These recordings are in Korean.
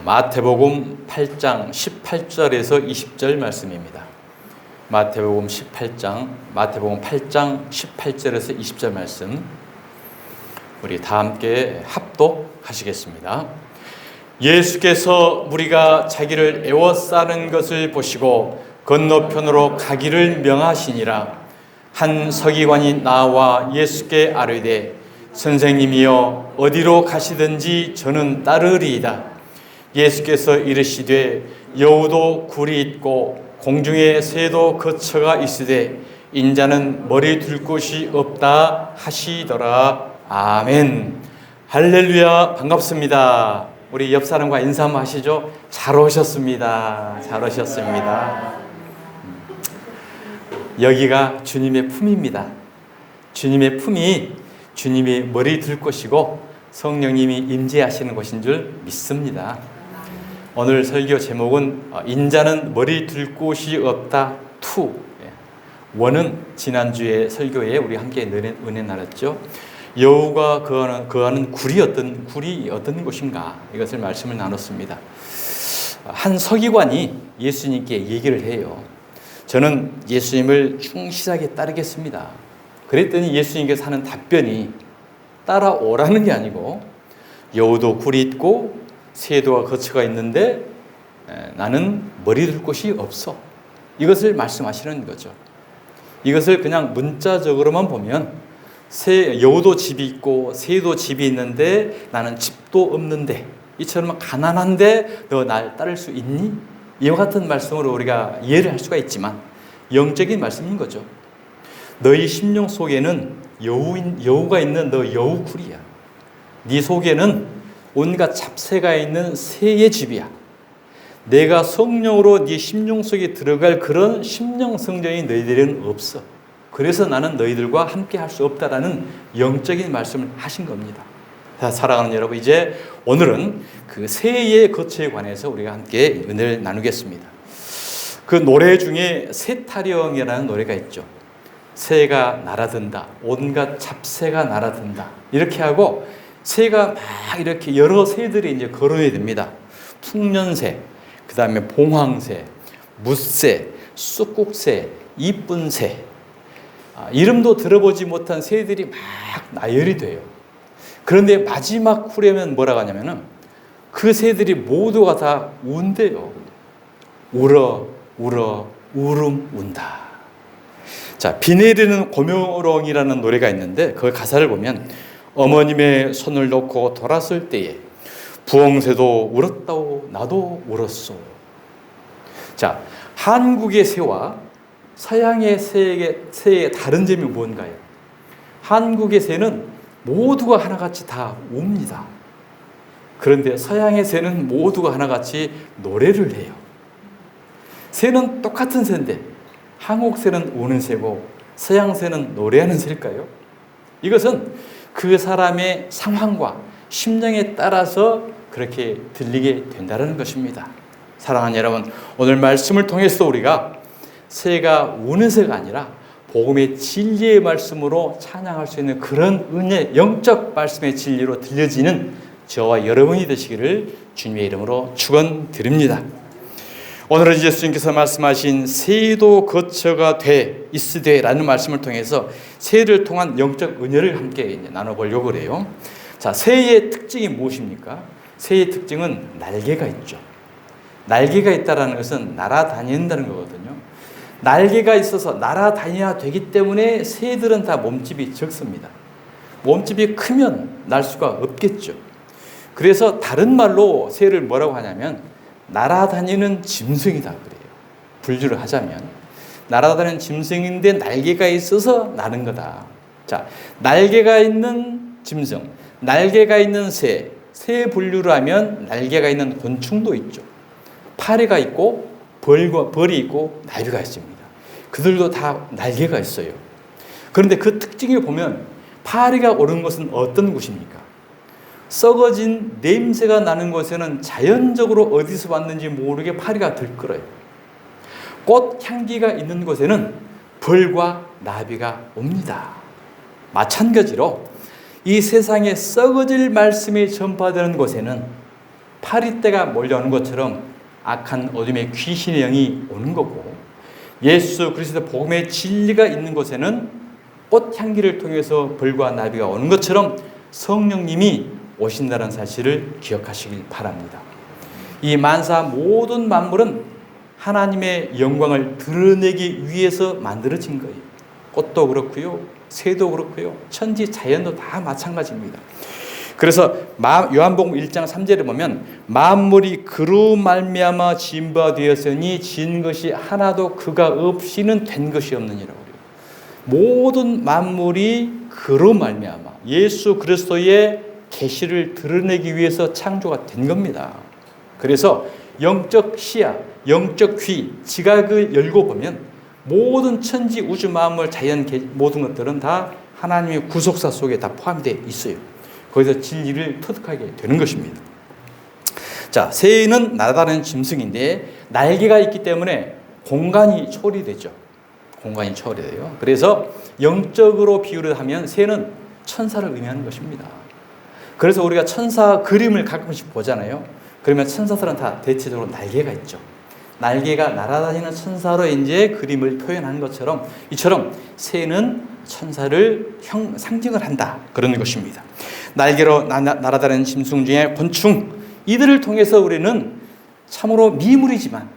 마태복음 8장 18절에서 20절 말씀입니다. 마태복음 8장 18절에서 20절 말씀 우리 다 함께 합독하시겠습니다. 예수께서 무리가 자기를 에워싸는 것을 보시고 건너편으로 가기를 명하시니라. 한 서기관이 나와 예수께 아뢰되 선생님이여 어디로 가시든지 저는 따르리이다. 예수께서 이르시되 여우도 굴이 있고 공중에 새도 거처가 있으되 인자는 머리 둘 곳이 없다 하시더라. 아멘. 할렐루야. 반갑습니다. 우리 옆 사람과 인사 한번 하시죠. 잘 오셨습니다. 잘 오셨습니다. 여기가 주님의 품입니다. 주님의 품이 주님이 머리 둘 곳이고 성령님이 임재하시는 곳인 줄 믿습니다. 오늘 설교 제목은 인자는 머리 둘 곳이 없다 2. 원은 지난주에 설교에 우리 함께 은혜 나눴죠. 여우가 거하는 굴이 어떤 곳인가 이것을 말씀을 나눴습니다. 한 서기관이 예수님께 얘기를 해요. 저는 예수님을 충실하게 따르겠습니다. 그랬더니 예수님께서 하는 답변이 따라오라는 게 아니고 여우도 굴이 있고 새도와 거처가 있는데 나는 머리 둘 곳이 없어. 이것을 말씀하시는 거죠. 이것을 그냥 문자적으로만 보면 여우도 집이 있고 새도 집이 있는데 나는 집도 없는데 이처럼 가난한데 너 날 따를 수 있니? 이와 같은 말씀으로 우리가 이해를 할 수가 있지만 영적인 말씀인 거죠. 너희 심령 속에는 여우가 있는 너 여우굴이야. 네 속에는 온갖 잡새가 있는 새의 집이야. 내가 성령으로 네 심령 속에 들어갈 그런 심령 성전이 너희들에는 없어. 그래서 나는 너희들과 함께 할 수 없다라는 영적인 말씀을 하신 겁니다. 자, 사랑하는 여러분, 이제 오늘은 그 새의 거처에 관해서 우리가 함께 은혜를 나누겠습니다. 그 노래 중에 새타령이라는 노래가 있죠. 새가 날아든다, 온갖 잡새가 날아든다, 이렇게 하고 새가 막 이렇게 여러 새들이 이제 거론이 됩니다. 풍년새, 그 다음에 봉황새, 묻새, 쑥국새, 이쁜 새, 이름도 들어보지 못한 새들이 막 나열이 돼요. 그런데 마지막 후렴은 뭐라고 하냐면은 그 새들이 모두가 다 운대요. 울어 울음 운다. 자, 비 내리는 고명오롱이라는 노래가 있는데 그 가사를 보면 어머님의 손을 놓고 돌았을 때에 부엉새도 울었다오 나도 울었소. 자, 한국의 새와 서양의 새의 다른 점이 뭔가요? 한국의 새는 모두가 하나같이 다 웁니다. 그런데 서양의 새는 모두가 하나같이 노래를 해요. 새는 똑같은 새인데 한국 새는 우는 새고 서양 새는 노래하는 새일까요? 이것은 그 사람의 상황과 심정에 따라서 그렇게 들리게 된다는 것입니다. 사랑하는 여러분, 오늘 말씀을 통해서 우리가 새가 우는 새가 아니라 복음의 진리의 말씀으로 찬양할 수 있는 그런 은혜, 영적 말씀의 진리로 들려지는 저와 여러분이 되시기를 주님의 이름으로 축원드립니다. 오늘은 예수님께서 말씀하신 새도 거처가 있으되라는 말씀을 통해서 새를 통한 영적 은혜를 함께 나눠보려고 그래요. 자, 새의 특징이 무엇입니까? 새의 특징은 날개가 있죠. 날개가 있다는 것은 날아다닌다는 거거든요. 날개가 있어서 날아다녀야 되기 때문에 새들은 다 몸집이 적습니다. 몸집이 크면 날 수가 없겠죠. 그래서 다른 말로 새를 뭐라고 하냐면 날아다니는 짐승이다 그래요. 분류를 하자면 날아다니는 짐승인데 날개가 있어서 나는 거다. 자, 날개가 있는 짐승, 날개가 있는 새 분류를 하면 날개가 있는 곤충도 있죠. 파리가 있고 벌이 있고 나비가 있습니다. 그들도 다 날개가 있어요. 그런데 그 특징을 보면 파리가 오른 곳은 어떤 곳입니까? 썩어진 냄새가 나는 곳에는 자연적으로 어디서 왔는지 모르게 파리가 들끓어요. 꽃 향기가 있는 곳에는 벌과 나비가 옵니다. 마찬가지로 이 세상에 썩어질 말씀이 전파되는 곳에는 파리떼가 몰려오는 것처럼 악한 어둠의 귀신의 영이 오는 거고, 예수 그리스도 복음의 진리가 있는 곳에는 꽃향기를 통해서 벌과 나비가 오는 것처럼 성령님이 오신다는 사실을 기억하시길 바랍니다. 이 만사 모든 만물은 하나님의 영광을 드러내기 위해서 만들어진 거예요. 꽃도 그렇고요, 새도 그렇고요, 천지 자연도 다 마찬가지입니다. 그래서 요한복음 1장 3절에 보면 만물이 그로 말미암아 지은 바 되었으니 지은 것이 하나도 그가 없이는 된 것이 없느니라고 그래요. 모든 만물이 그로 말미암아 예수 그리스도의 계시를 드러내기 위해서 창조가 된 겁니다. 그래서 영적 시야, 영적 귀, 지각을 열고 보면 모든 천지 우주 만물 자연 모든 것들은 다 하나님의 구속사 속에 다 포함되어 있어요. 거기서 진리를 터득하게 되는 것입니다. 자, 새는 날아다니는 짐승인데 날개가 있기 때문에 공간이 초월되죠. 공간이 초월돼요. 그래서 영적으로 비유를 하면 새는 천사를 의미하는 것입니다. 그래서 우리가 천사 그림을 가끔씩 보잖아요. 그러면 천사들은 다 대체적으로 날개가 있죠. 날개가 날아다니는 천사로 이제 그림을 표현하는 것처럼 이처럼 새는 천사를 상징을 한다, 그런 것입니다. 날개로 날아다니는 짐승 중에 곤충, 이들을 통해서 우리는 참으로 미물이지만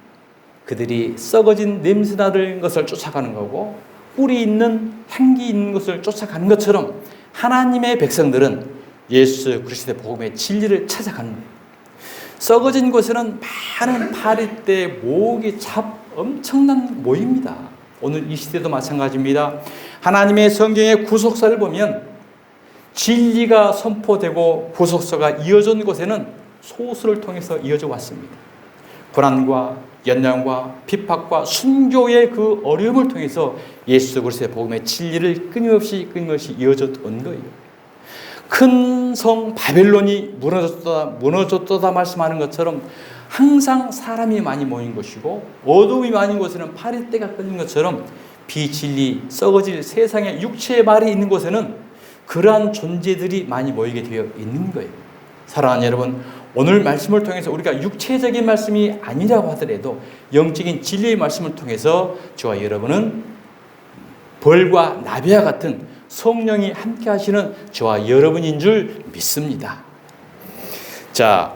그들이 썩어진 냄새나는 것을 쫓아가는 거고 꿀이 있는 향기 있는 것을 쫓아가는 것처럼 하나님의 백성들은 예수 그리스도의 복음의 진리를 찾아가는 거예요. 썩어진 곳에는 많은 파리떼, 모기, 잡 엄청난 모입니다. 오늘 이 시대도 마찬가지입니다. 하나님의 성경의 구속사를 보면 진리가 선포되고 구속사가 이어진 곳에는 소수를 통해서 이어져 왔습니다. 고난과 연단과 핍박과 순교의 그 어려움을 통해서 예수 그리스도의 복음의 진리를 끊임없이 이어져 온 거예요. 큰 성 바벨론이 무너졌다 말씀하는 것처럼 항상 사람이 많이 모인 것이고 어둠이 많은 곳에는 파리떼가 끊인 것처럼 비진리 썩어질 세상의 육체의 말이 있는 곳에는 그러한 존재들이 많이 모이게 되어 있는 거예요. 사랑하는 여러분, 오늘 말씀을 통해서 우리가 육체적인 말씀이 아니라고 하더라도 영적인 진리의 말씀을 통해서 저와 여러분은 벌과 나비와 같은 성령이 함께 하시는 저와 여러분인 줄 믿습니다. 자,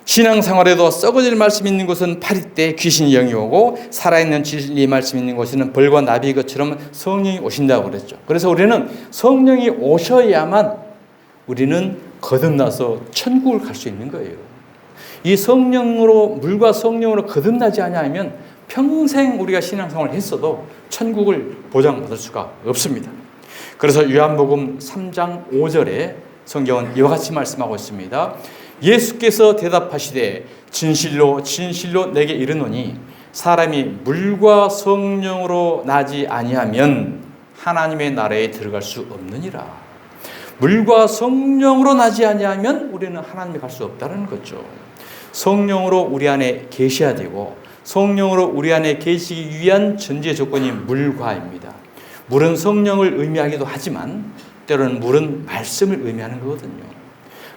신앙생활에도 썩어질 말씀 있는 곳은 파리떼 귀신의 영이 오고 살아있는 진리의 말씀 있는 곳에는 벌과 나비의 것처럼 성령이 오신다고 그랬죠. 그래서 우리는 성령이 오셔야만 우리는 거듭나서 천국을 갈 수 있는 거예요. 이 성령으로, 물과 성령으로 거듭나지 않으면 평생 우리가 신앙생활을 했어도 천국을 보장받을 수가 없습니다. 그래서 요한복음 3장 5절에 성경은 이와 같이 말씀하고 있습니다. 예수께서 대답하시되 진실로 진실로 내게 이르노니 사람이 물과 성령으로 나지 아니하면 하나님의 나라에 들어갈 수 없느니라. 물과 성령으로 나지 아니하면 우리는 하나님에 갈 수 없다는 거죠. 성령으로 우리 안에 계셔야 되고 성령으로 우리 안에 계시기 위한 전제 조건이 물과입니다. 물은 성령을 의미하기도 하지만 때로는 물은 말씀을 의미하는 거거든요.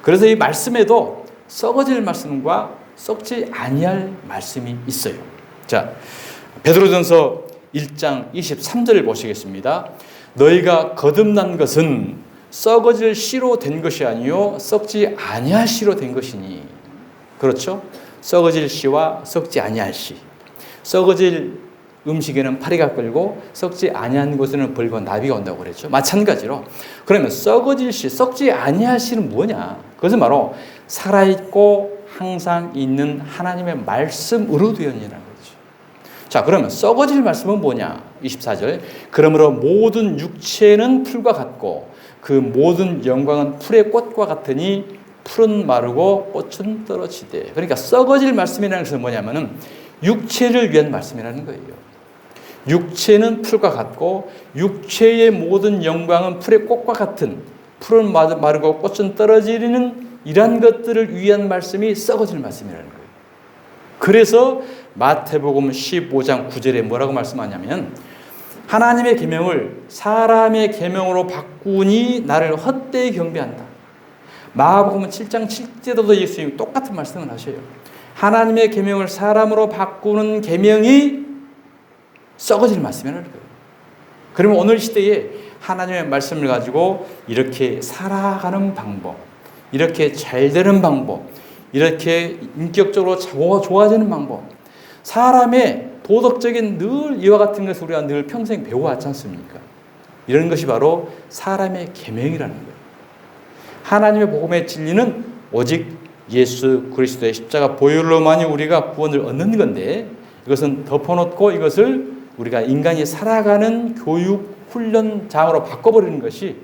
그래서 이 말씀에도 썩어질 말씀과 썩지 아니할 말씀이 있어요. 자, 베드로전서 1장 23절을 보시겠습니다. 너희가 거듭난 것은 썩어질 씨로 된 것이 아니요 썩지 아니할 씨로 된 것이니. 그렇죠? 썩어질 씨와 썩지 아니할 씨. 썩어질 음식에는 파리가 끌고 썩지 아니한 곳에는 벌과 나비가 온다고 그랬죠. 마찬가지로 그러면 썩어질 씨, 썩지 아니할 씨는 뭐냐? 그것은 바로 살아있고 항상 있는 하나님의 말씀으로 되었느니라는 거죠. 자, 그러면 썩어질 말씀은 뭐냐? 24절. 그러므로 모든 육체는 풀과 같고 그 모든 영광은 풀의 꽃과 같으니 풀은 마르고 꽃은 떨어지되. 그러니까 썩어질 말씀이라는 것은 뭐냐면은 육체를 위한 말씀이라는 거예요. 육체는 풀과 같고 육체의 모든 영광은 풀의 꽃과 같은, 풀은 마르고 꽃은 떨어지는 이러한 것들을 위한 말씀이 썩어질 말씀이라는 거예요. 그래서 마태복음 15장 9절에 뭐라고 말씀하냐면 하나님의 계명을 사람의 계명으로 바꾸니 나를 헛되이 경배한다. 마가복음 7장 7절에도 예수님이 똑같은 말씀을 하셔요. 하나님의 계명을 사람으로 바꾸는 계명이 썩어질 말씀이라는 거예요. 그러면 오늘 시대에 하나님의 말씀을 가지고 이렇게 살아가는 방법, 이렇게 잘 되는 방법, 이렇게 인격적으로 좋아지는 방법, 사람의 도덕적인 늘 이와 같은 것을 우리가 늘 평생 배워왔지 않습니까? 이런 것이 바로 사람의 계명이라는 거예요. 하나님의 복음의 진리는 오직 예수 그리스도의 십자가 보혈로만이 우리가 구원을 얻는 건데, 이것은 덮어놓고 이것을 우리가 인간이 살아가는 교육 훈련장으로 바꿔버리는 것이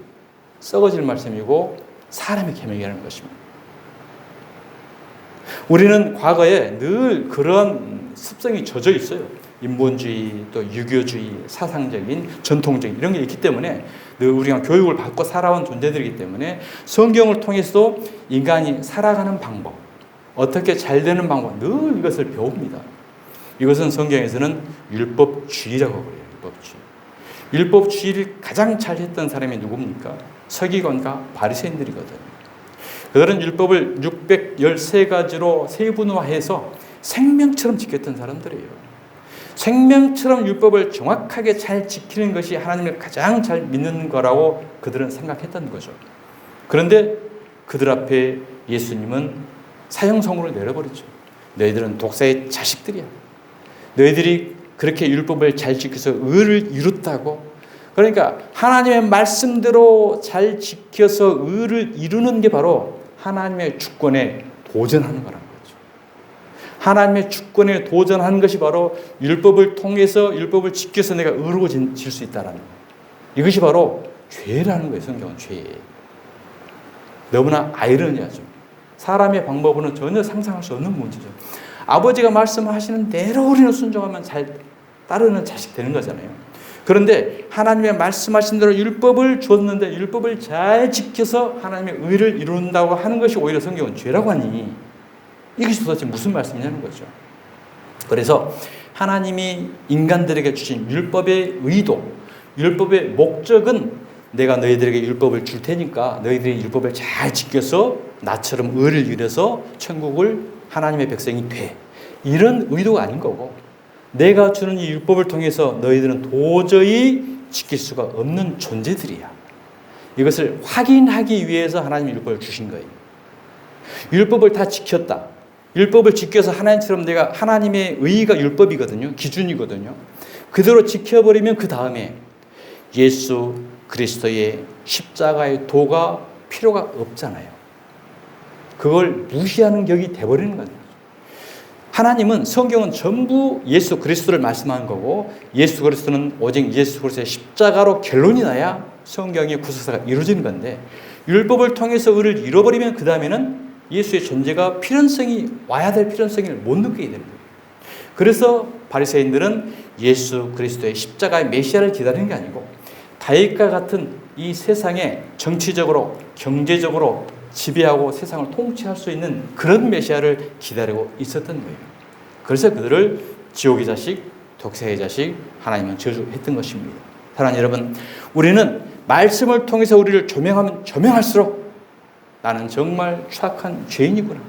썩어질 말씀이고 사람의 계명이라는 것입니다. 우리는 과거에 늘 그런 습성이 젖어 있어요. 인본주의, 또 유교주의, 사상적인, 전통적인 이런 게 있기 때문에 늘 우리가 교육을 받고 살아온 존재들이기 때문에 성경을 통해서도 인간이 살아가는 방법, 어떻게 잘 되는 방법, 늘 이것을 배웁니다. 이것은 성경에서는 율법주의라고 그래요. 율법주의. 율법주의를 가장 잘했던 사람이 누굽니까? 서기관과 바리새인들이거든요. 그들은 율법을 613가지로 세분화해서 생명처럼 지켰던 사람들이에요. 생명처럼 율법을 정확하게 잘 지키는 것이 하나님을 가장 잘 믿는 거라고 그들은 생각했던 거죠. 그런데 그들 앞에 예수님은 사형선고를 내려버리죠. 너희들은 독사의 자식들이야. 너희들이 그렇게 율법을 잘 지켜서 의를 이뤘다고. 그러니까 하나님의 말씀대로 잘 지켜서 의를 이루는 게 바로 하나님의 주권에 도전하는 거라는 거죠. 하나님의 주권에 도전하는 것이 바로 율법을 통해서 율법을 지켜서 내가 의로워질 수 있다는 거예요. 이것이 바로 죄라는 거예요. 성경은 죄. 너무나 아이러니하죠. 사람의 방법으로는 전혀 상상할 수 없는 문제죠. 아버지가 말씀하시는 대로 우리는 순종하면 잘 따르는 자식 되는 거잖아요. 그런데 하나님의 말씀하신 대로 율법을 줬는데 율법을 잘 지켜서 하나님의 의를 이룬다고 하는 것이 오히려 성경은 죄라고 하니 이것이 도대체 무슨 말씀이냐는 거죠. 그래서 하나님이 인간들에게 주신 율법의 의도, 율법의 목적은 내가 너희들에게 율법을 줄 테니까 너희들이 율법을 잘 지켜서 나처럼 의를 이뤄서 천국을 하나님의 백성이 돼. 이런 의도가 아닌 거고, 내가 주는 이 율법을 통해서 너희들은 도저히 지킬 수가 없는 존재들이야. 이것을 확인하기 위해서 하나님이 율법을 주신 거예요. 율법을 다 지켰다. 율법을 지켜서 하나님처럼 내가 하나님의 의의가 율법이거든요. 기준이거든요. 그대로 지켜버리면 그 다음에 예수 그리스도의 십자가의 도가 필요가 없잖아요. 그걸 무시하는 격이 돼버리는 거예요. 하나님은 성경은 전부 예수 그리스도를 말씀하는 거고 예수 그리스도는 오직 예수 그리스도의 십자가로 결론이 나야 성경의 구속사가 이루어지는 건데 율법을 통해서 의를 잃어버리면 그 다음에는 예수의 존재가 필연성이 와야 될 필연성을 못 느끼게 되는 거예요. 그래서 바리새인들은 예수 그리스도의 십자가의 메시아를 기다리는 게 아니고 다윗과 같은 이 세상에 정치적으로 경제적으로 지배하고 세상을 통치할 수 있는 그런 메시아를 기다리고 있었던 거예요. 그래서 그들을 지옥의 자식, 독사의 자식, 하나님은 저주했던 것입니다. 사랑하는 여러분, 우리는 말씀을 통해서 우리를 조명하면 조명할수록 나는 정말 추악한 죄인이구나.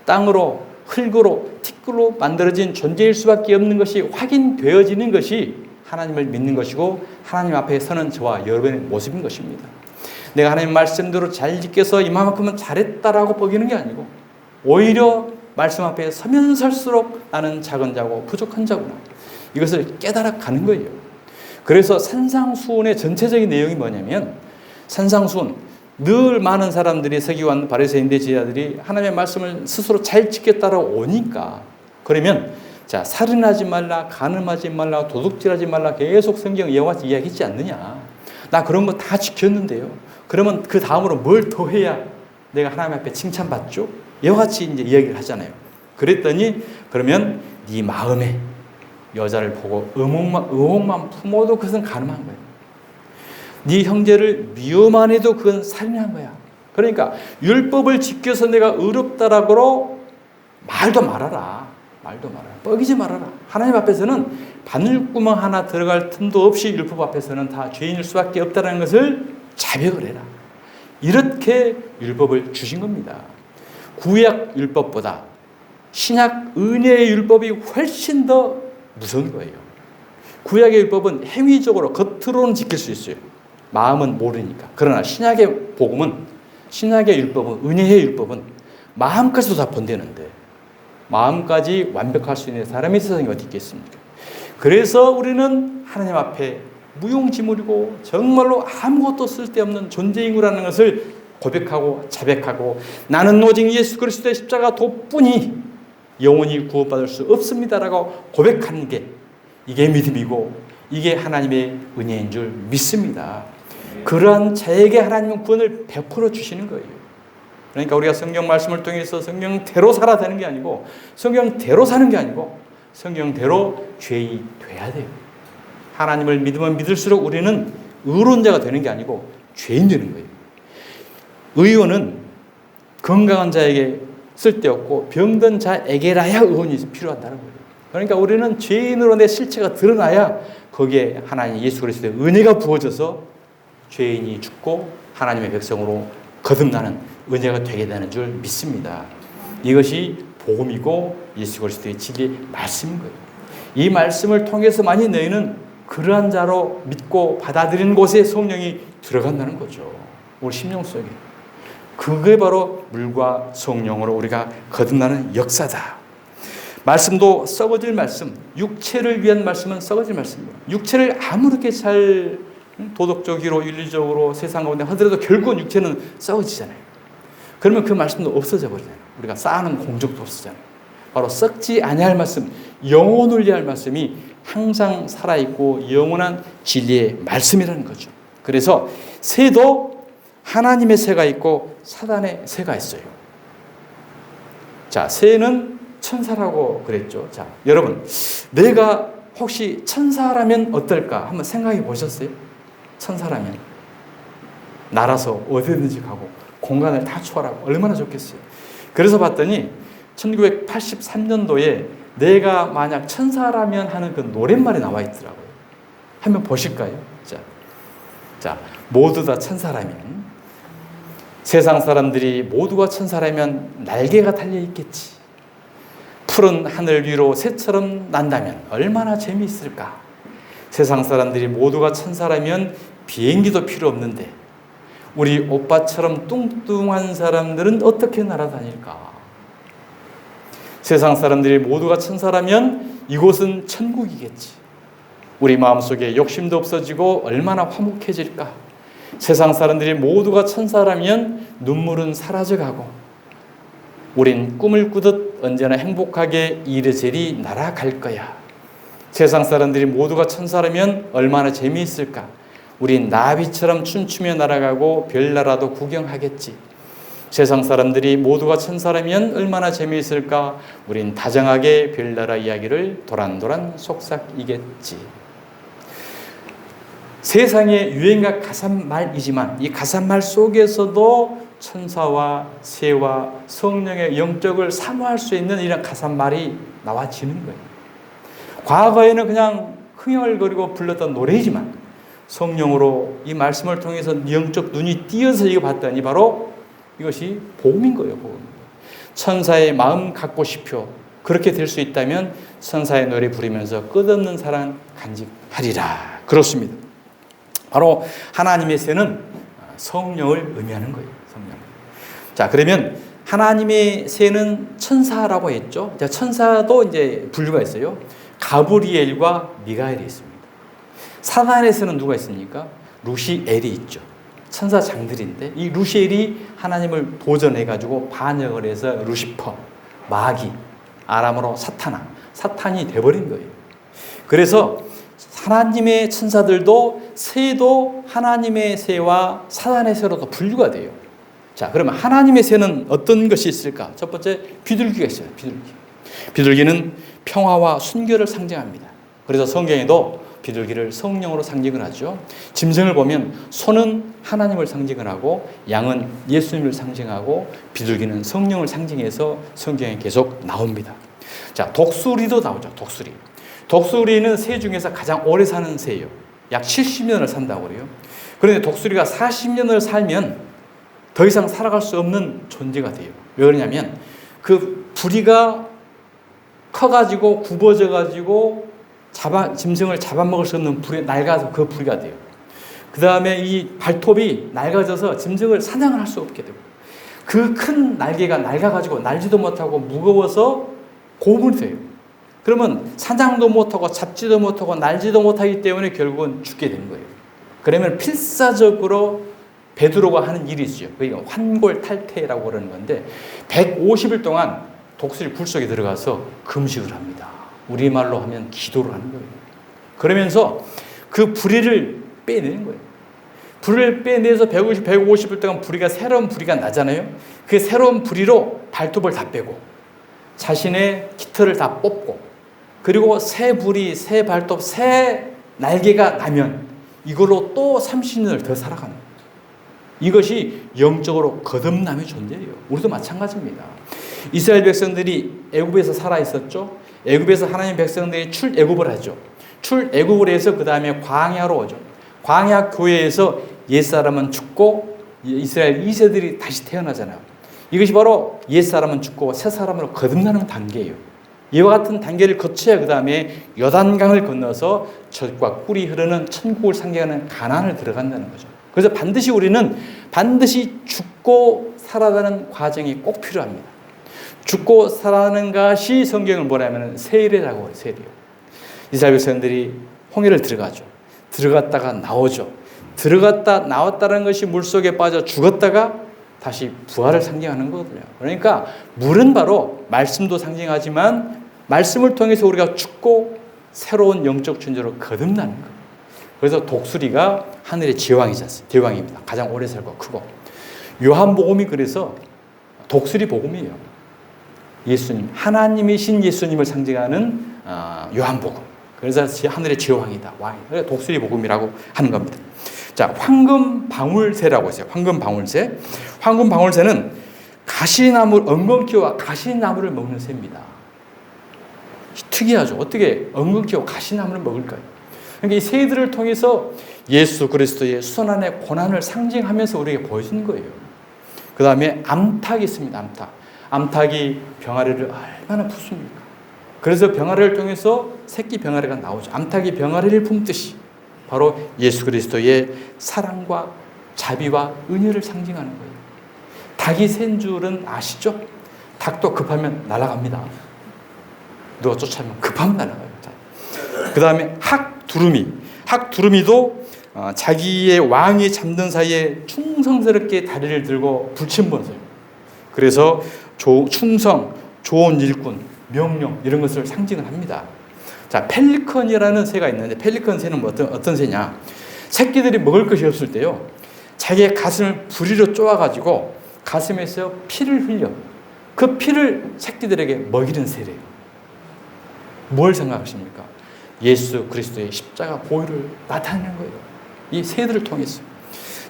땅으로, 흙으로, 티끌로 만들어진 존재일 수밖에 없는 것이 확인되어지는 것이 하나님을 믿는 것이고 하나님 앞에 서는 저와 여러분의 모습인 것입니다. 내가 하나님 말씀대로 잘 지켜서 이만큼은 잘했다라고 보기는 게 아니고 오히려 말씀 앞에 서면 설수록 나는 작은 자고 부족한 자구나. 이것을 깨달아 가는 거예요. 그래서 산상수훈의 전체적인 내용이 뭐냐면 산상수훈, 늘 많은 사람들이 서기관 바리새인들 제자들이 하나님의 말씀을 스스로 잘 지켰다라고 오니까 그러면 자, 살인하지 말라, 간음하지 말라, 도둑질하지 말라 계속 성경 이와 같이 이야기하지 않느냐. 나 그런 거 다 지켰는데요. 그러면 그 다음으로 뭘 더 해야 내가 하나님 앞에 칭찬받죠? 이와 같이 이제 이야기를 하잖아요. 그랬더니 그러면 네 마음에 여자를 보고 의혹만 품어도 그것은 간음한 거예요. 네 형제를 미워만 해도 그건 살인한 거야. 그러니까 율법을 지켜서 내가 의롭다라고 말도 말아라. 말도 말아라. 뻐기지 말아라. 하나님 앞에서는 바늘구멍 하나 들어갈 틈도 없이 율법 앞에서는 다 죄인일 수밖에 없다는 것을 자백을 해라. 이렇게 율법을 주신 겁니다. 구약 율법보다 신약 은혜의 율법이 훨씬 더 무서운 거예요. 구약의 율법은 행위적으로 겉으로는 지킬 수 있어요. 마음은 모르니까. 그러나 신약의 복음은, 신약의 율법은, 은혜의 율법은 마음까지도 다 본다는데 마음까지 완벽할 수 있는 사람이 세상에 어디 있겠습니까? 그래서 우리는 하나님 앞에 무용지물이고 정말로 아무것도 쓸데없는 존재인 거라는 것을 고백하고 자백하고 나는 오직 예수 그리스도의 십자가 도뿐이 영원히 구원받을 수 없습니다라고 고백하는 게 이게 믿음이고 이게 하나님의 은혜인 줄 믿습니다. 그러한 자에게 하나님은 구원을 베풀어 주시는 거예요. 그러니까 우리가 성경 말씀을 통해서 성경대로 살아야 되는 게 아니고 성경대로 사는 게 아니고 성경대로 죄인이 돼야 돼요. 하나님을 믿으면 믿을수록 우리는 의로운자가 되는 게 아니고 죄인 되는 거예요. 의원은 건강한 자에게 쓸데없고 병든 자에게라야 의원이 필요하다는 거예요. 그러니까 우리는 죄인으로 내 실체가 드러나야 거기에 하나님 예수 그리스도의 은혜가 부어져서 죄인이 죽고 하나님의 백성으로 거듭나는 은혜가 되게 되는 줄 믿습니다. 이것이 복음이고 예수 그리스도의 진리의 말씀인 거예요. 이 말씀을 통해서만이 너희는 그러한 자로 믿고 받아들이는 곳에 성령이 들어간다는 거죠. 우리 심령 속에. 그게 바로 물과 성령으로 우리가 거듭나는 역사다. 말씀도 썩어질 말씀, 육체를 위한 말씀은 썩어질 말씀입니다. 육체를 아무렇게 잘 도덕적으로 윤리적으로 세상 가운데 하더라도 결국은 육체는 썩어지잖아요. 그러면 그 말씀도 없어져 버리잖아요. 우리가 쌓아놓은 공적도 없어지잖아요. 바로 썩지 아니할 말씀, 영혼을 위할 말씀이 항상 살아있고 영원한 진리의 말씀이라는 거죠. 그래서 새도 하나님의 새가 있고 사단의 새가 있어요. 자, 새는 천사라고 그랬죠. 자, 여러분, 내가 혹시 천사라면 어떨까? 한번 생각해 보셨어요? 천사라면 날아서 어디든지 가고 공간을 다 초월하고 얼마나 좋겠어요. 그래서 봤더니 1983년도에 내가 만약 천사라면 하는 그 노랫말이 나와 있더라고요. 한번 보실까요? 자, 모두 다 천사라면, 세상 사람들이 모두가 천사라면 날개가 달려 있겠지. 푸른 하늘 위로 새처럼 난다면 얼마나 재미있을까. 세상 사람들이 모두가 천사라면 비행기도 필요 없는데 우리 오빠처럼 뚱뚱한 사람들은 어떻게 날아다닐까. 세상 사람들이 모두가 천사라면 이곳은 천국이겠지. 우리 마음속에 욕심도 없어지고 얼마나 화목해질까. 세상 사람들이 모두가 천사라면 눈물은 사라져가고 우린 꿈을 꾸듯 언제나 행복하게 이리저리 날아갈 거야. 세상 사람들이 모두가 천사라면 얼마나 재미있을까. 우린 나비처럼 춤추며 날아가고 별나라도 구경하겠지. 세상 사람들이 모두가 천사라면 얼마나 재미있을까. 우린 다정하게 별나라 이야기를 도란도란 속삭이겠지. 세상의 유행가 가사말이지만 이 가사말 속에서도 천사와 새와 성령의 영적을 사모할 수 있는 이런 가사말이 나와지는 거예요. 과거에는 그냥 흥얼거리고 불렀던 노래이지만 성령으로 이 말씀을 통해서 영적 눈이 띄어서 이거 봤더니 바로 이것이 복음인 거예요. 복음. 천사의 마음 갖고 싶어. 그렇게 될 수 있다면 천사의 노래 부르면서 끝없는 사랑 간직하리라. 그렇습니다. 바로 하나님의 새는 성령을 의미하는 거예요. 성령. 자, 그러면 하나님의 새는 천사라고 했죠. 자, 천사도 이제 분류가 있어요. 가브리엘과 미가엘이 있습니다. 사단의 새는 누가 있습니까? 루시엘이 있죠. 천사장들인데 이 루시엘이 하나님을 도전해가지고 반역을 해서 루시퍼, 마귀, 아람어로 사탄이 돼버린 거예요. 그래서 하나님의 천사들도 새도 하나님의 새와 사단의 새로도 분류가 돼요. 자, 그러면 하나님의 새는 어떤 것이 있을까? 첫 번째, 비둘기가 있어요. 비둘기는 평화와 순결을 상징합니다. 그래서 성경에도 비둘기를 성령으로 상징을 하죠. 짐승을 보면 소는 하나님을 상징을 하고 양은 예수님을 상징하고 비둘기는 성령을 상징해서 성경에 계속 나옵니다. 자, 독수리도 나오죠. 독수리는 새 중에서 가장 오래 사는 새예요. 약 70년을 산다고 그래요. 그런데 독수리가 40년을 살면 더 이상 살아갈 수 없는 존재가 돼요. 왜 그러냐면 그 부리가 커가지고 굽어져가지고 짐승을 잡아먹을 수 없는 불에 낡아서 그 부리가 돼요. 그 다음에 이 발톱이 낡아져서 짐승을 사냥을 할 수 없게 되고, 그 큰 날개가 낡아가지고 날지도 못하고 무거워서 고문이 돼요. 그러면 사냥도 못하고 잡지도 못하고 날지도 못하기 때문에 결국은 죽게 되는 거예요. 그러면 필사적으로 베드로가 하는 일이 있어요. 그게 환골탈태라고 그러는 건데 150일 동안 독수리 굴 속에 들어가서 금식을 합니다. 우리말로 하면 기도를 하는 거예요. 그러면서 그 부리를 빼내는 거예요. 부리를 빼내서 150일 동안 새로운 부리가 나잖아요. 그 새로운 부리로 발톱을 다 빼고 자신의 깃털을 다 뽑고, 그리고 새 부리, 새 발톱, 새 날개가 나면 이걸로 또 30년을 더 살아가는 거예요. 이것이 영적으로 거듭남의 존재예요. 우리도 마찬가지입니다. 이스라엘 백성들이 애굽에서 살아 있었죠. 애굽에서 하나님 백성들이 출애굽을 하죠. 출애굽을 해서 그 다음에 광야로 오죠. 광야 교회에서 옛사람은 죽고 이스라엘 2세들이 다시 태어나잖아요. 이것이 바로 옛사람은 죽고 새사람으로 거듭나는 단계예요. 이와 같은 단계를 거쳐야 그 다음에 요단강을 건너서 젖과 꿀이 흐르는 천국을 상징하는 가나안을 들어간다는 거죠. 그래서 우리는 반드시 죽고 살아가는 과정이 꼭 필요합니다. 죽고 살아가는 것이 성경을 뭐라면 세례라고 해요. 세례요. 이스라엘 백성들이 홍해를 들어가죠. 들어갔다가 나오죠. 들어갔다 나왔다는 것이 물속에 빠져 죽었다가 다시 부활을 상징하는 거거든요. 그러니까 물은 바로 말씀도 상징하지만 말씀을 통해서 우리가 죽고 새로운 영적 존재로 거듭나는 거예요. 그래서 독수리가 하늘의 제왕입니다. 가장 오래 살고 크고. 요한복음이 그래서 독수리 복음이에요. 예수님, 하나님이신 예수님을 상징하는 요한복음. 그래서 하늘의 제왕이다. 왕이다. 그래서 독수리 복음이라고 하는 겁니다. 자, 황금방울새라고 있어요. 황금방울새. 황금방울새는 엉겅퀴와 가시나무를 먹는 새입니다. 특이하죠. 어떻게 엉겅퀴와 가시나무를 먹을까요? 그러니까 이 새들을 통해서 예수 그리스도의 수난의 고난을 상징하면서 우리에게 보여준 거예요. 그 다음에 암탉이 있습니다. 암탉이 병아리를 얼마나 푸습니까? 그래서 병아리를 통해서 새끼 병아리가 나오죠. 암탉이 병아리를 품듯이 바로 예수 그리스도의 사랑과 자비와 은혜를 상징하는 거예요. 닭이 샌 줄은 아시죠? 닭도 급하면 날아갑니다. 누가 쫓아오면 급하면 날아가요. 그 다음에 학두루미도 자기의 왕이 잠든 사이에 충성스럽게 다리를 들고 불침번서요. 그래서 충성, 좋은 일꾼, 명령 이런 것을 상징을 합니다. 자, 펠리컨이라는 새가 있는데 펠리컨 새는 어떤 새냐? 새끼들이 먹을 것이 없을 때요, 자기의 가슴을 부리로 쪼아가지고 가슴에서 피를 흘려 그 피를 새끼들에게 먹이는 새래요. 뭘 생각하십니까? 예수 그리스도의 십자가 보혈을 나타내는 거예요. 이 새들을 통해서.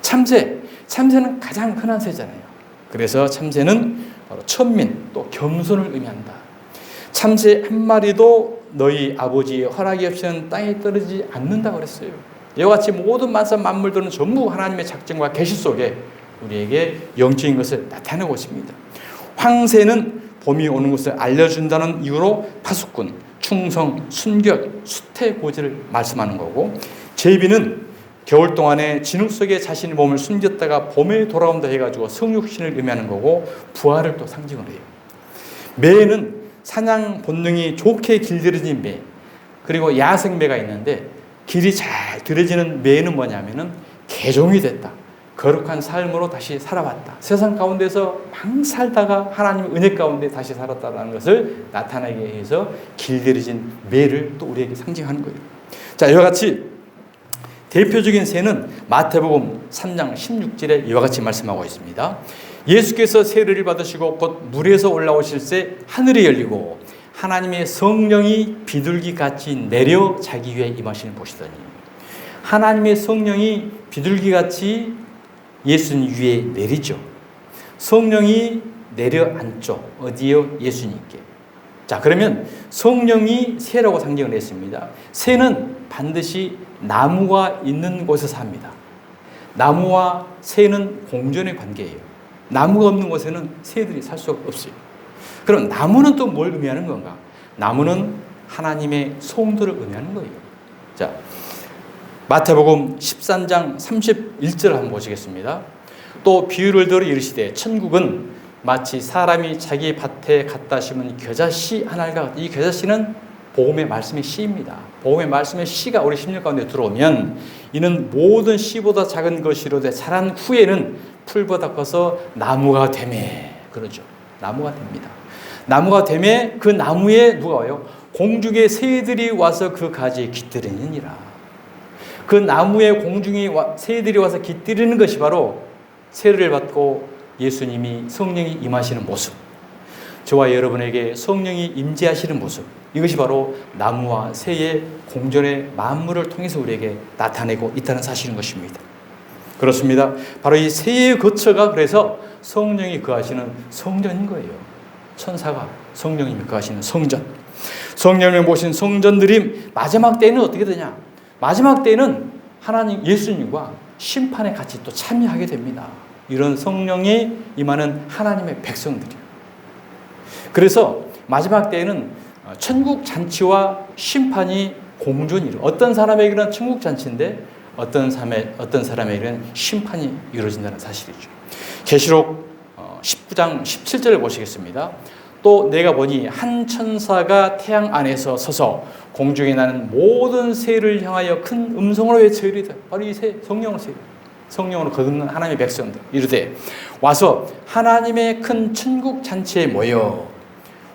참새는 가장 흔한 새잖아요. 그래서 참새는 바로 천민, 또 겸손을 의미한다. 참새 한 마리도 너희 아버지의 허락이 없이는 땅에 떨어지지 않는다고 그랬어요. 이와 같이 모든 만물들은 전부 하나님의 작정과 계시 속에 우리에게 영적인 것을 나타내고 있습니다. 황새는 봄이 오는 것을 알려준다는 이유로 파수꾼, 충성, 순결, 수태고지를 말씀하는 거고, 제비는 겨울 동안에 진흙 속에 자신의 몸을 숨겼다가 봄에 돌아온다 해가지고 성육신을 의미하는 거고, 부활을 또 상징을 해요. 매는 사냥 본능이 좋게 길들여진 매, 그리고 야생매가 있는데 길이 잘 들여지는 매는 뭐냐면은 개종이 됐다. 거룩한 삶으로 다시 살아왔다. 세상 가운데서 막 살다가 하나님의 은혜 가운데 다시 살았다는 것을 나타내게 해서 길들여진 매를 또 우리에게 상징하는 거예요. 자, 이와 같이 대표적인 새는 마태복음 3장 16절에 이와 같이 말씀하고 있습니다. 예수께서 세례를 받으시고 곧 물에서 올라오실 때 하늘이 열리고 하나님의 성령이 비둘기같이 내려 자기 위에 임하시는 보시더니, 하나님의 성령이 비둘기같이 예수님 위에 내리죠. 성령이 내려앉죠. 어디요? 예수님께. 자, 그러면 성령이 새라고 상징을 했습니다. 새는 반드시 나무가 있는 곳에서 삽니다. 나무와 새는 공존의 관계예요. 나무가 없는 곳에는 새들이 살 수가 없어요. 그럼 나무는 또 뭘 의미하는 건가? 나무는 하나님의 성도를 의미하는 거예요. 자, 마태복음 13장 31절 한번 보시겠습니다. 또 비유를 들어 이르시되 천국은 마치 사람이 자기 밭에 갖다 심은 겨자씨 하나가 같다. 이 겨자씨는 복음의 말씀의 씨입니다. 복음의 말씀의 씨가 우리 심령 가운데 들어오면 이는 모든 씨보다 작은 것이로되 자란 후에는 풀보다 커서 나무가 되매. 그러죠. 나무가 됩니다. 나무가 되매 그 나무에 누가 와요? 공중의 새들이 와서 그 가지에 깃들이느니라. 그 나무에 공중의 새들이 와서 깃들이는 것이 바로 세례를 받고 예수님이 성령이 임하시는 모습, 저와 여러분에게 성령이 임재하시는 모습, 이것이 바로 나무와 새의 공존의 만물을 통해서 우리에게 나타내고 있다는 사실인 것입니다. 그렇습니다. 바로 이 새의 거처가 그래서 성령이 거하시는 성전인 거예요. 천사가 성령님이 거하시는 성전. 성령을 모신 성전들이 마지막 때에는 어떻게 되냐? 마지막 때에는 하나님 예수님과 심판에 같이 또 참여하게 됩니다. 이런 성령이 임하는 하나님의 백성들이에요. 그래서 마지막 때에는 천국 잔치와 심판이 공존이에요. 어떤 사람에게는 천국 잔치인데 어떤 사람에게는 심판이 이루어진다는 사실이죠. 계시록 19장 17절을 보시겠습니다. 또 내가 보니 한 천사가 태양 안에서 서서 공중에 나는 모든 새를 향하여 큰 음성으로 외쳐 이르되, 바로 이 새, 성령으로 거듭난 하나님의 백성들 이르되 와서 하나님의 큰 천국 잔치에 모여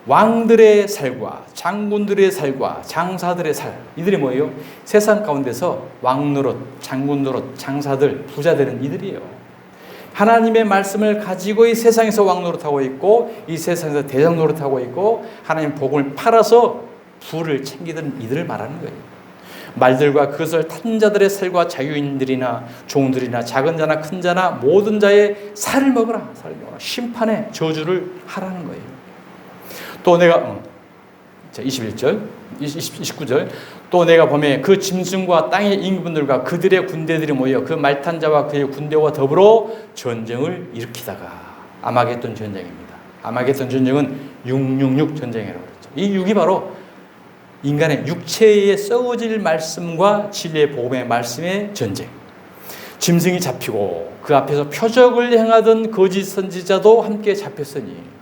왕들의 살과 장군들의 살과 장사들의 살, 이들이 뭐예요? 세상 가운데서 왕 노릇, 장군 노릇, 장사들, 부자 되는 이들이에요. 하나님의 말씀을 가지고 이 세상에서 왕 노릇하고 있고 이 세상에서 대장 노릇하고 있고 하나님 복음을 팔아서 부를 챙기던 이들을 말하는 거예요. 말들과 그것을 탄 자들의 살과 자유인들이나 종들이나 작은 자나 큰 자나 모든 자의 살을 먹으라. 심판의 저주를 하라는 거예요. 또 내가 21절, 29절 또 내가 보매 그 짐승과 땅의 임금들과 그들의 군대들이 모여 그 말탄 자와 그의 군대와 더불어 전쟁을 일으키다가 아마겟돈 전쟁입니다. 아마겟돈 전쟁은 666 전쟁이라고 그랬죠. 이 6이 바로 인간의 육체에 썩어질 말씀과 진리의 복음의 말씀의 전쟁. 짐승이 잡히고 그 앞에서 표적을 행하던 거짓 선지자도 함께 잡혔으니,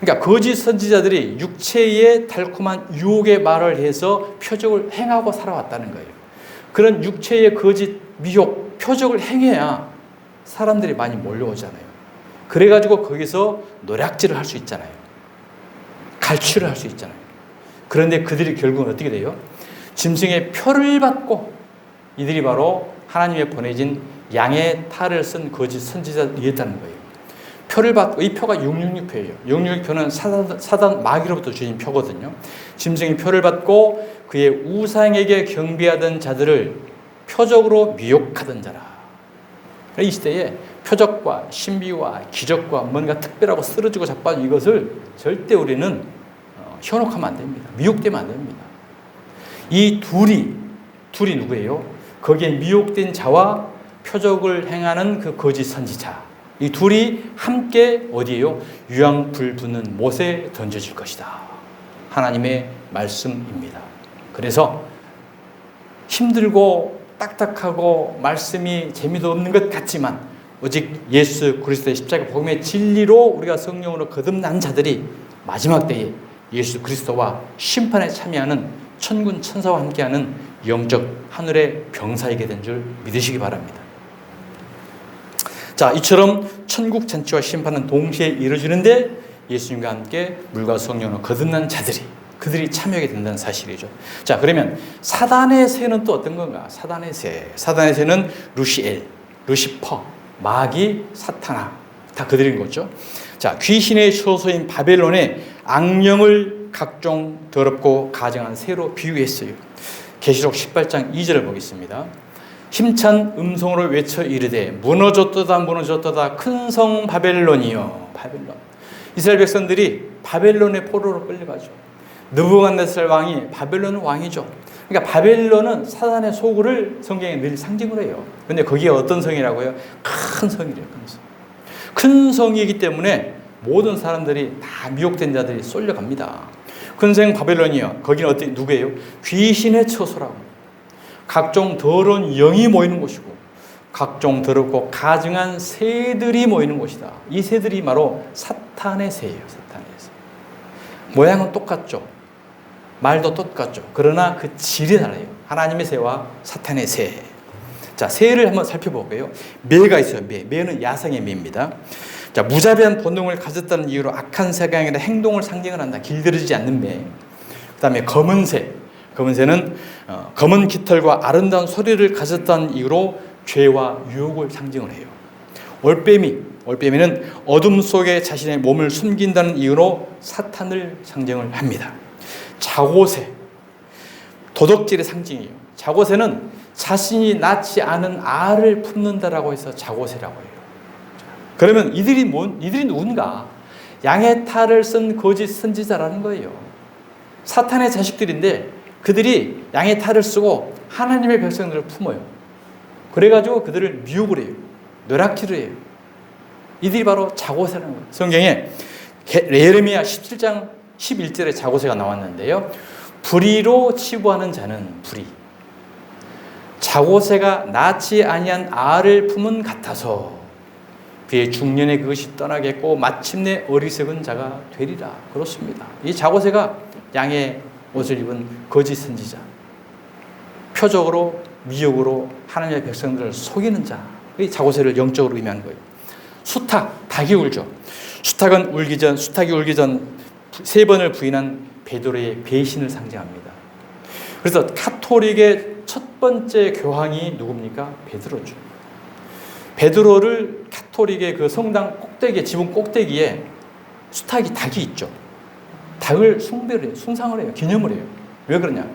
그러니까 거짓 선지자들이 육체의 달콤한 유혹의 말을 해서 표적을 행하고 살아왔다는 거예요. 그런 육체의 거짓, 미혹, 표적을 행해야 사람들이 많이 몰려오잖아요. 그래가지고 거기서 노략질을 할 수 있잖아요. 갈취를 할 수 있잖아요. 그런데 그들이 결국은 어떻게 돼요? 짐승의 표를 받고 이들이 바로 하나님의 보내진 양의 탈을 쓴 거짓 선지자이었다는 거예요. 표를 받고, 이 표가 666표예요. 666표는 사단 마귀로부터 주신 표거든요. 짐승이 표를 받고 그의 우상에게 경배하던 자들을 표적으로 미혹하던 자라. 이 시대에 표적과 신비와 기적과 뭔가 특별하고 쓰러지고 자빠진 이것을 절대 우리는 현혹하면 안 됩니다. 미혹되면 안 됩니다. 이 둘이 누구예요? 거기에 미혹된 자와 표적을 행하는 그 거짓 선지자, 이 둘이 함께 어디에요? 유황불 붙는 못에 던져질 것이다. 하나님의 말씀입니다. 그래서 힘들고 딱딱하고 말씀이 재미도 없는 것 같지만 오직 예수 그리스도의 십자가 복음의 진리로 우리가 성령으로 거듭난 자들이 마지막 때에 예수 그리스도와 심판에 참여하는 천군 천사와 함께하는 영적 하늘의 병사이게 된 줄 믿으시기 바랍니다. 자, 이처럼 천국 잔치와 심판은 동시에 이루어지는데 예수님과 함께 물과 성령으로 거듭난 자들이, 그들이 참여하게 된다는 사실이죠. 자, 그러면 사단의 새는 또 어떤 건가? 사단의 새는 루시엘, 루시퍼, 마귀, 사타나, 다 그들인 거죠. 자, 귀신의 처소인 바벨론의 악령을 각종 더럽고 가증한 새로 비유했어요. 계시록 18장 2절을 보겠습니다. 힘찬 음성으로 외쳐 이르되 무너졌도다 무너졌도다 큰 성 바벨론이여. 바벨론. 이스라엘 백성들이 바벨론의 포로로 끌려가죠. 느부갓네살 왕이 바벨론 왕이죠. 그러니까 바벨론은 사단의 소굴을 성경에 늘 상징을 해요. 그런데 거기에 어떤 성이라고요? 큰 성이래요. 큰 성. 큰 성이기 때문에 모든 사람들이 다 미혹된 자들이 쏠려갑니다. 큰 성 바벨론이요. 거기는 누구예요? 귀신의 처소라고. 각종 더러운 영이 모이는 곳이고 각종 더럽고 가증한 새들이 모이는 곳이다. 이 새들이 바로 사탄의 새예요. 사탄의 새. 모양은 똑같죠. 말도 똑같죠. 그러나 그 질이 달라요. 하나님의 새와 사탄의 새. 자, 새를 한번 살펴볼게요. 매가 있어요. 매는 야생의 매입니다. 자, 무자비한 본능을 가졌다는 이유로 악한 생각이나 행동을 상징을 한다. 길들이지 않는 매. 그 다음에 검은 새. 검은 새는 검은 깃털과 아름다운 소리를 가졌다는 이유로 죄와 유혹을 상징을 해요. 올빼미는 어둠 속에 자신의 몸을 숨긴다는 이유로 사탄을 상징을 합니다. 자고새, 도덕질의 상징이에요. 자고새는 자신이 낳지 않은 알을 품는다라고 해서 자고새라고 해요. 그러면 이들이 누군가? 양의 탈을 쓴 거짓 선지자라는 거예요. 사탄의 자식들인데 그들이 양의 탈을 쓰고 하나님의 백성들을 품어요. 그래가지고 그들을 미혹을 해요. 뇌락질을 해요. 이들이 바로 자고새라는 거예요. 성경에 예레미야 17장 11절에 자고새가 나왔는데요. 불의로 치부하는 자는 불의. 자고새가 낳지 아니한 알을 품은 같아서 그의 중년에 그것이 떠나겠고 마침내 어리석은 자가 되리라. 그렇습니다. 이 자고새가 양의 옷을 입은 거짓 선지자. 표적으로 미혹으로 하나님의 백성들을 속이는 자. 이 자고새를 영적으로 의미하는 거예요. 수탉, 닭이 울죠. 수탉이 울기 전 3번을 부인한 베드로의 배신을 상징합니다. 그래서 카톨릭의 첫 번째 교황이 누굽니까? 베드로죠. 베드로를 카톨릭의 그 성당 꼭대기에, 지붕 꼭대기에 닭이 있죠. 닭을 숭상을 해요. 기념을 해요. 왜 그러냐?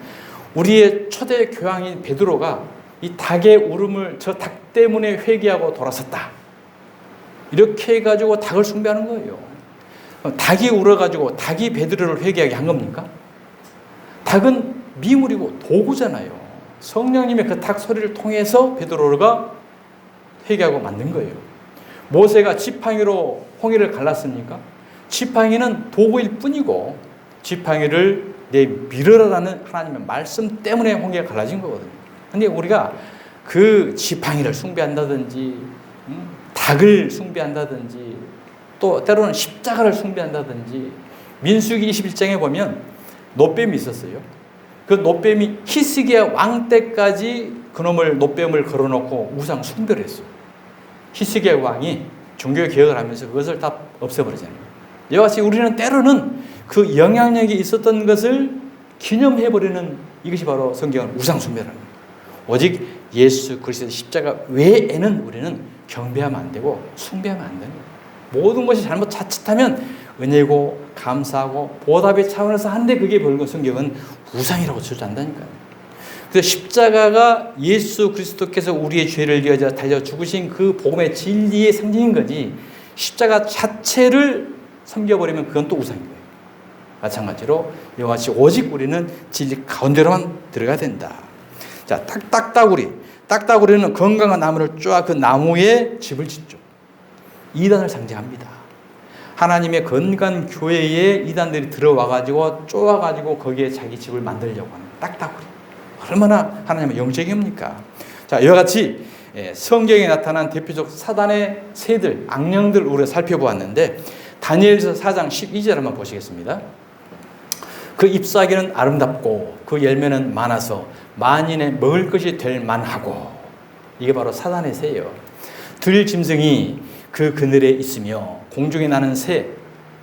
우리의 초대 교황인 베드로가 이 닭의 울음을 저 닭 때문에 회개하고 돌아섰다. 이렇게 해가지고 닭을 숭배하는 거예요. 닭이 울어가지고 닭이 베드로를 회개하게 한 겁니까? 닭은 미물이고 도구잖아요. 성령님의 그 닭 소리를 통해서 베드로가 회개하고 만든 거예요. 모세가 지팡이로 홍해를 갈랐습니까? 지팡이는 도구일 뿐이고 지팡이를 내 밀으라라는 하나님의 말씀 때문에 홍해가 갈라진 거거든요. 근데 우리가 그 지팡이를 숭배한다든지 닭을 숭배한다든지 또 때로는 십자가를 숭배한다든지 민수기 21장에 보면 노뱀이 있었어요. 그 노뱀이 히스기야 왕 때까지 그놈을 노뱀을 걸어놓고 우상 숭배를 했어요. 히스기야 왕이 종교 개혁을 하면서 그것을 다 없애버리잖아요. 이와 같이 우리는 때로는 그 영향력이 있었던 것을 기념해버리는 이것이 바로 성경은 우상 숭배라는 거예요. 오직 예수 그리스도의 십자가 외에는 우리는 경배하면 안 되고 숭배하면 안 되는 거예요. 모든 것이 자칫하면 은혜고 감사하고 보답의 차원에서 한데 그게 벌건 성경은 우상이라고 주장한다니까요. 그래서 십자가가 예수 그리스도께서 우리의 죄를 위하여 달려 죽으신 그 복음의 진리의 상징인 거지 십자가 자체를 섬겨버리면 그건 또 우상인 거예요. 마찬가지로 이와 같이 오직 우리는 진리 가운데로만 들어가야 된다. 자, 딱따구리는 건강한 나무를 쪼아 그 나무에 집을 짓죠. 이단을 상징합니다. 하나님의 건강한 교회에 이단들이 들어와가지고 쪼아가지고 거기에 자기 집을 만들려고 하는 딱따구리. 얼마나 하나님의 영적입니까? 자, 이와 같이 성경에 나타난 대표적 사단의 새들, 악령들 우리가 살펴보았는데 다니엘서 4장 12절 한번 보시겠습니다. 그 잎사귀는 아름답고 그 열매는 많아서 만인의 먹을 것이 될 만하고 이게 바로 사단의 새예요. 들짐승이 그 그늘에 있으며 공중에 나는 새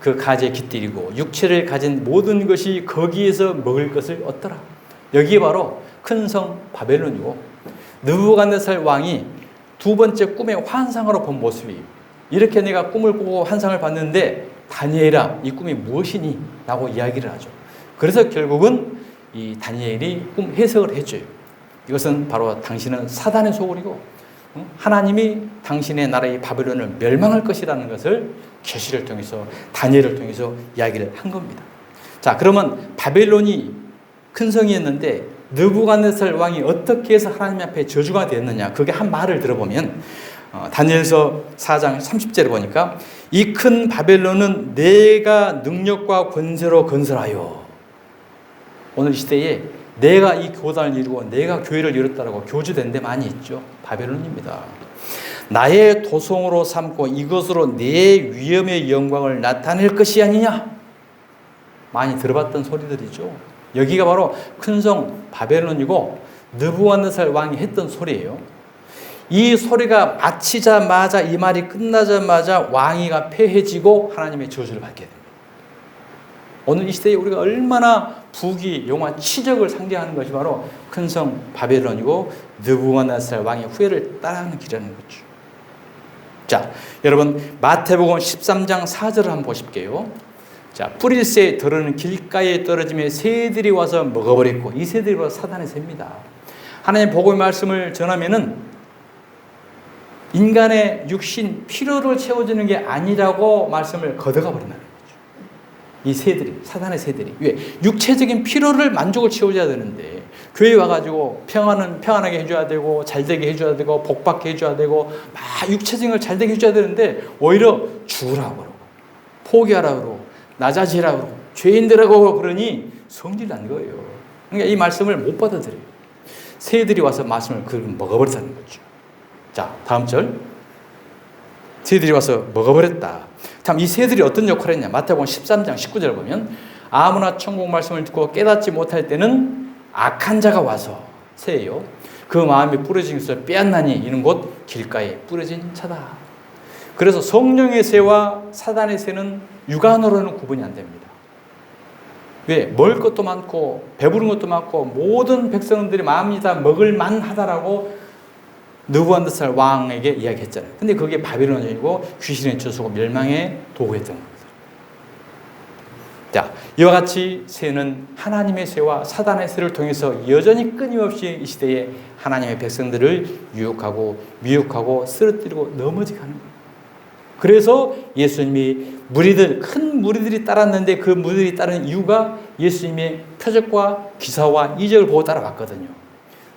그 가지에 깃들이고 육체를 가진 모든 것이 거기에서 먹을 것을 얻더라. 여기에 바로 큰 성 바벨론이고 느부갓네살 왕이 두 번째 꿈의 환상으로 본 모습이 이렇게 내가 꿈을 꾸고 환상을 봤는데 다니엘아 이 꿈이 무엇이니? 라고 이야기를 하죠. 그래서 결국은 이 다니엘이 꿈 해석을 해줘요. 이것은 바로 당신은 사단의 소굴이고 하나님이 당신의 나라의 바벨론을 멸망할 것이라는 것을 계시를 통해서 다니엘을 통해서 이야기를 한 겁니다. 자, 그러면 바벨론이 큰 성이었는데 느부갓네살 왕이 어떻게 해서 하나님 앞에 저주가 되었느냐? 그게 한 말을 들어보면 다니엘서 4장 30절에 보니까 이 큰 바벨론은 내가 능력과 권세로 건설하여, 오늘 이 시대에 내가 이 교단을 이루고 내가 교회를 이뤘다라고 교주된 데 많이 있죠. 바벨론입니다. 나의 도성으로 삼고 이것으로 내 위엄의 영광을 나타낼 것이 아니냐. 많이 들어봤던 소리들이죠. 여기가 바로 큰 성 바벨론이고 느부갓네살 왕이 했던 소리예요. 이 소리가 마치자마자, 이 말이 끝나자마자 왕위가 폐해지고 하나님의 저주를 받게 됩니다. 오늘 이 시대에 우리가 얼마나 부귀, 영화, 치적을 상징하는 것이 바로 큰 성 바벨론이고 느부갓네살 왕의 후예를 따라가는 길이라는 거죠. 자, 여러분 마태복음 13장 4절을 한번 보실게요. 자, 뿌릴새에 들어는 길가에 떨어지며 새들이 와서 먹어버렸고, 이 새들이 바로 사단의 새입니다. 하나님 복음의 말씀을 전하면은 인간의 육신 필요를 채워주는 게 아니라고 말씀을 걷어가 버린다는 거죠. 이 새들이, 사단의 새들이. 왜? 육체적인 필요를 만족을 채워줘야 되는데 교회 와가지고 평안하게 해줘야 되고 잘되게 해줘야 되고 복받게 해줘야 되고 막 육체적인 걸 잘되게 해줘야 되는데 오히려 죽으라고 그러고 포기하라고 그러고 낮아지라고 그러고 죄인들하고 그러니 성질이 난 거예요. 그러니까 이 말씀을 못 받아들여요. 새들이 와서 말씀을 먹어버렸다는 거죠. 자, 다음 절. 새들이 와서 먹어버렸다. 참, 이 새들이 어떤 역할을 했냐. 마태복음 13장 19절 보면 아무나 천국 말씀을 듣고 깨닫지 못할 때는 악한 자가 와서, 새예요, 그 마음이 뿌려진 것을 빼앗나니 이는 곧 길가에 뿌려진 차다. 그래서 성령의 새와 사단의 새는 육안으로는 구분이 안 됩니다. 왜? 먹을 것도 많고 배부른 것도 많고 모든 백성들이 마음이 다 먹을 만하다라고 느부갓네살 왕에게 이야기했잖아요. 근데 그게 바빌론이고 귀신의 저수고 멸망의 도구였던 겁니다. 자, 이와 같이 새는 하나님의 새와 사단의 새를 통해서 여전히 끊임없이 이 시대에 하나님의 백성들을 유혹하고 미혹하고 쓰러뜨리고 넘어지게 하는 거예요. 그래서 예수님이 큰 무리들이 따랐는데 그 무리들이 따른 이유가 예수님의 표적과 기사와 이적을 보고 따라갔거든요.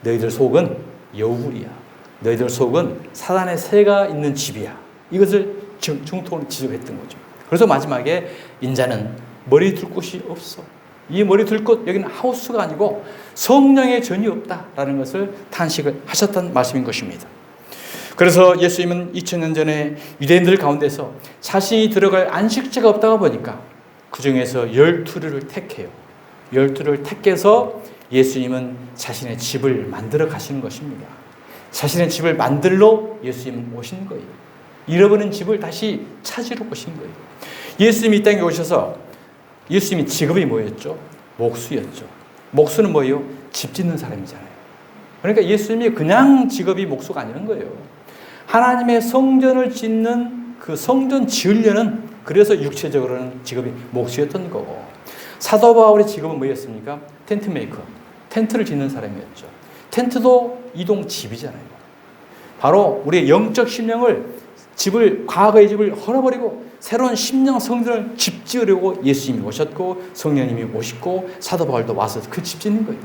너희들 속은 여우굴이야. 너희들 속은 사단의 새가 있는 집이야. 이것을 중통으로 지적했던 거죠. 그래서 마지막에 인자는 머리 둘 곳이 없어. 이 머리 둘 곳, 여기는 하우스가 아니고 성령의 전이 없다라는 것을 탄식을 하셨던 말씀인 것입니다. 그래서 예수님은 2000년 전에 유대인들 가운데서 자신이 들어갈 안식처가 없다가 보니까 그 중에서 12를 택해요. 12를 택해서 예수님은 자신의 집을 만들어 가시는 것입니다. 자신의 집을 만들러 예수님은 오신 거예요. 잃어버린 집을 다시 찾으러 오신 거예요. 예수님이 이 땅에 오셔서 예수님이 직업이 뭐였죠? 목수였죠. 목수는 뭐예요? 집 짓는 사람이잖아요. 그러니까 예수님이 그냥 직업이 목수가 아니는 거예요. 하나님의 성전을 짓는 그 성전 지으려는, 그래서 육체적으로는 직업이 목수였던 거고, 사도 바울의 직업은 뭐였습니까? 텐트 메이커, 텐트를 짓는 사람이었죠. 텐트도 이동 집이잖아요. 바로 우리의 영적 심령을, 과거의 집을 헐어버리고 새로운 심령 성전을 집 지으려고 예수님이 오셨고 성령님이 오시고 사도 바울도 와서 그 집 짓는 거예요.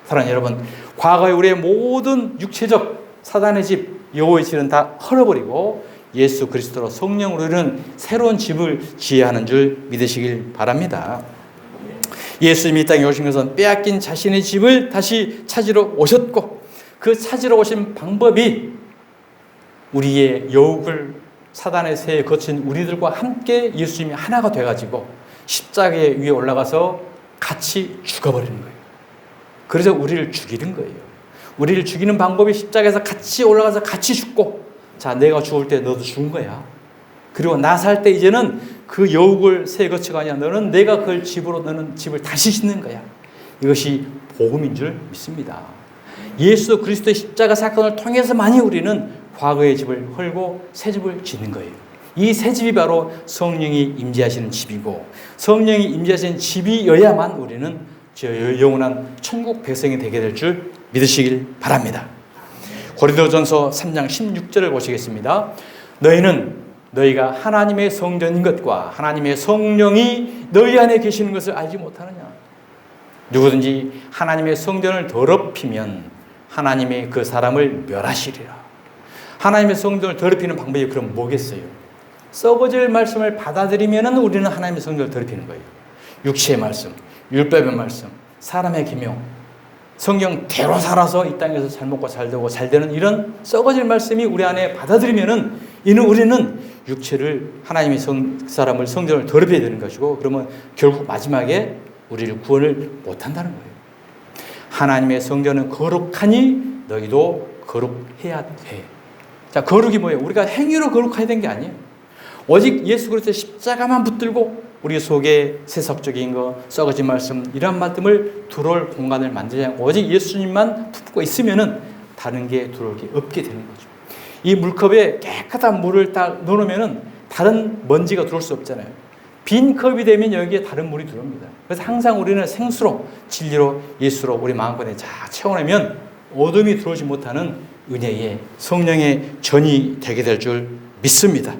사랑하는 여러분, 과거의 우리의 모든 육체적 사단의 집, 여호와의 집은 다 헐어버리고 예수 그리스도로 성령으로 이루는 새로운 집을 지어야 하는 줄 믿으시길 바랍니다. 예수님이 이 땅에 오신 것은 빼앗긴 자신의 집을 다시 찾으러 오셨고, 그 찾으러 오신 방법이 우리의 여우굴 사단의 새에 거친 우리들과 함께 예수님이 하나가 돼가지고 십자가에 위에 올라가서 같이 죽어버리는 거예요. 그래서 우리를 죽이는 거예요. 우리를 죽이는 방법이 십자가에서 같이 올라가서 같이 죽고, 자, 내가 죽을 때 너도 죽은 거야. 그리고 나 살 때 이제는 그 여우굴 새 거치가 아니야. 너는 내가 그걸 집으로, 너는 집을 다시 짓는 거야. 이것이 복음인 줄 믿습니다. 예수 그리스도의 십자가 사건을 통해서만이 우리는 과거의 집을 헐고 새 집을 짓는 거예요. 이 새 집이 바로 성령이 임재하시는 집이고, 성령이 임재하시는 집이어야만 우리는 영원한 천국 백성이 되게 될 줄 믿으시길 바랍니다. 고린도전서 3장 16절을 보시겠습니다. 너희가 하나님의 성전인 것과 하나님의 성령이 너희 안에 계시는 것을 알지 못하느냐. 누구든지 하나님의 성전을 더럽히면 하나님의 그 사람을 멸하시리라. 하나님의 성전을 더럽히는 방법이 그럼 뭐겠어요? 썩어질 말씀을 받아들이면 우리는 하나님의 성전을 더럽히는 거예요. 육체의 말씀, 율법의 말씀, 사람의 기명, 성경대로 살아서 이 땅에서 잘 먹고 잘 되고 잘 되는 이런 썩어질 말씀이 우리 안에 받아들이면은 이는 우리는 육체를 하나님의 사람을 성전을 더럽혀야 되는 것이고, 그러면 결국 마지막에 우리를 구원을 못한다는 거예요. 하나님의 성전은 거룩하니 너희도 거룩해야 돼. 자, 거룩이 뭐예요? 우리가 행위로 거룩해야 되는 게 아니에요. 오직 예수 그리스도의 십자가만 붙들고 우리 속에 세속적인 거, 썩어진 말씀, 이런 말씀을 들어올 공간을 만들지 않고 오직 예수님만 품고 있으면은 다른 게 들어올 게 없게 되는 거죠. 이 물컵에 깨끗한 물을 딱 넣어놓으면은 다른 먼지가 들어올 수 없잖아요. 빈 컵이 되면 여기에 다른 물이 들어옵니다. 그래서 항상 우리는 생수로, 진리로, 예수로 우리 마음껏 잘 채워내면 어둠이 들어오지 못하는 은혜의 성령의 전이 되게 될 줄 믿습니다.